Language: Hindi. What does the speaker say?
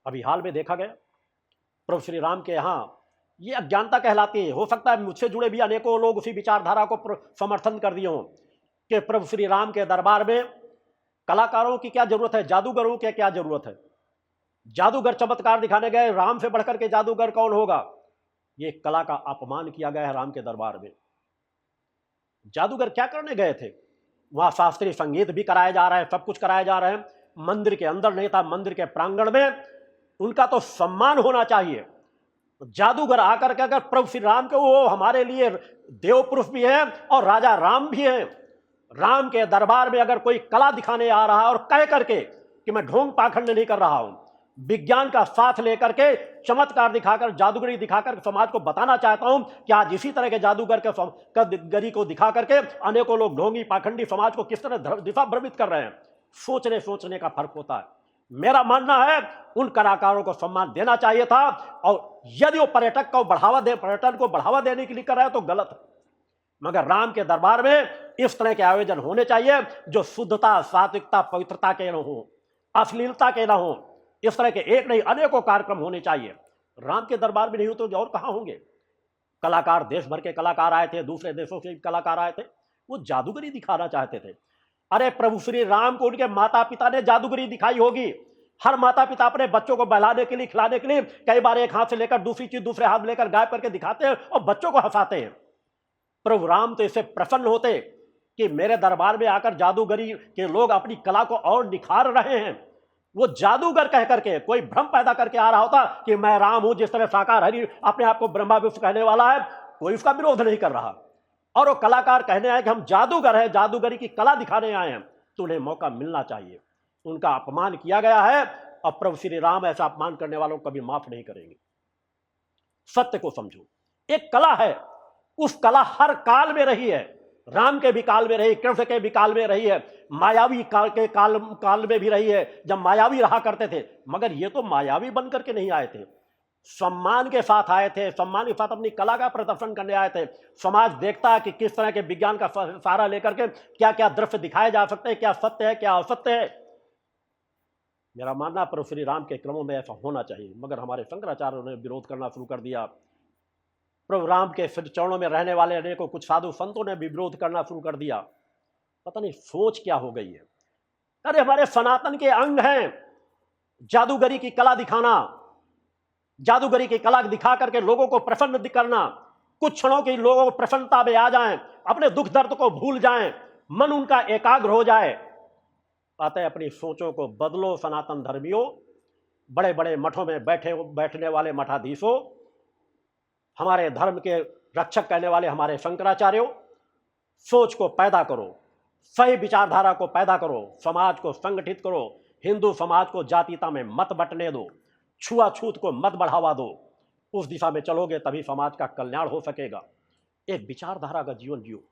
अभी हाल में देखा गया प्रभु श्री राम के यहाँ ये अज्ञानता कहलाती है। हो सकता है मुझसे जुड़े भी अनेकों लोग उसी विचारधारा को समर्थन कर दिए हों कि प्रभु श्री राम के दरबार में कलाकारों की क्या जरूरत है, जादूगरों की क्या जरूरत है। जादूगर चमत्कार दिखाने गए, राम से बढ़कर के जादूगर कौन होगा। ये कला का अपमान किया गया है राम के दरबार में। जादूगर क्या करने गए थे? वहां शास्त्रीय संगीत भी कराया जा रहा है, सब कुछ कराया जा रहा है। मंदिर के अंदर नहीं था, मंदिर के प्रांगण में उनका तो सम्मान होना चाहिए। जादूगर आकर के अगर प्रभु श्री राम के, वो हमारे लिए देव पुरुष भी है और राजा राम भी है, राम के दरबार में अगर कोई कला दिखाने आ रहा है और कह करके कि मैं ढोंग पाखंड नहीं कर रहा हूं, विज्ञान का साथ लेकर के चमत्कार दिखाकर, जादूगरी दिखाकर समाज को बताना चाहता हूं कि आज इसी तरह के जादूगर के गरी को दिखा करके अनेकों लोग ढोंगी पाखंडी समाज को किस तरह दिशा भ्रमित कर रहे हैं। सोचने का फर्क होता है। मेरा मानना है उन कलाकारों को सम्मान देना चाहिए था, और यदि वो पर्यटन को बढ़ावा देने के लिए कर रहे हैं तो गलत है। मगर राम के दरबार में इस तरह के आयोजन होने चाहिए जो शुद्धता, सात्विकता, पवित्रता के न हो, अश्लीलता के न हो। इस तरह के एक नहीं अनेकों कार्यक्रम होने चाहिए। राम के दरबार में नहीं हो तो और कहां होंगे। कलाकार, देश भर के कलाकार आए थे, दूसरे देशों से कलाकार आए थे, वो जादूगरी दिखाना चाहते थे। अरे प्रभु श्री राम को उनके माता पिता ने जादूगरी दिखाई होगी। हर माता पिता अपने बच्चों को बहलाने के लिए, खिलाने के लिए कई बार एक हाथ से लेकर दूसरी चीज दूसरे हाथ लेकर गायब करके दिखाते हैं और बच्चों को हंसाते हैं। प्रभु राम तो इससे प्रसन्न होते कि मेरे दरबार में आकर जादूगरी के लोग अपनी कला को और निखार रहे हैं। वो जादूगर कह करके कोई भ्रम पैदा करके आ रहा होता कि मैं राम हूं, जिस तरह साकार हरि अपने आप को ब्रह्मा विष्णु कहने वाला है, कोई उसका विरोध नहीं कर रहा। और वो कलाकार कहने आए कि हम जादूगर हैं, जादूगरी की कला दिखाने आए हैं, तो उन्हें मौका मिलना चाहिए। उनका अपमान किया गया है और प्रभु श्री राम ऐसा अपमान करने वालों को कभी माफ नहीं करेंगे। सत्य को समझो, एक कला है, उस कला हर काल में रही है। राम के भी काल में रही, कृष्ण के भी काल में रही है, मायावी काल के काल में भी रही है, जब मायावी रहा करते थे। मगर ये तो मायावी बनकर के नहीं आए थे, सम्मान के साथ आए थे, सम्मान के साथ अपनी कला का प्रदर्शन करने आए थे। समाज देखता है कि किस तरह के विज्ञान का सहारा लेकर के क्या क्या दृश्य दिखाए जा सकते हैं, क्या सत्य है क्या असत्य है। मेरा मानना प्रभु श्री राम के क्रमों में ऐसा होना चाहिए, मगर हमारे शंकराचार्यों ने विरोध करना शुरू कर दिया। प्रभु राम के चरणों में रहने वाले अनेकों कुछ साधु संतों ने भी विरोध करना शुरू कर दिया। पता नहीं सोच क्या हो गई है। अरे हमारे सनातन के अंग हैं जादूगरी की कला दिखाना, जादूगरी की कला दिखा करके लोगों को प्रसन्न करना, कुछ क्षणों की लोगों को प्रसन्नता में आ जाएं, अपने दुख दर्द को भूल जाएं, मन उनका एकाग्र हो जाए। अतः अपनी सोचों को बदलो सनातन धर्मियों, बड़े बड़े मठों में बैठने वाले मठाधीशों, हमारे धर्म के रक्षक कहने वाले हमारे शंकराचार्यों, सोच को पैदा करो, सही विचारधारा को पैदा करो, समाज को संगठित करो, हिंदू समाज को जातीयता में मत बंटने दो, छुआछूत को मत बढ़ावा दो। उस दिशा में चलोगे तभी समाज का कल्याण हो सकेगा। एक विचारधारा का जीवन जियो।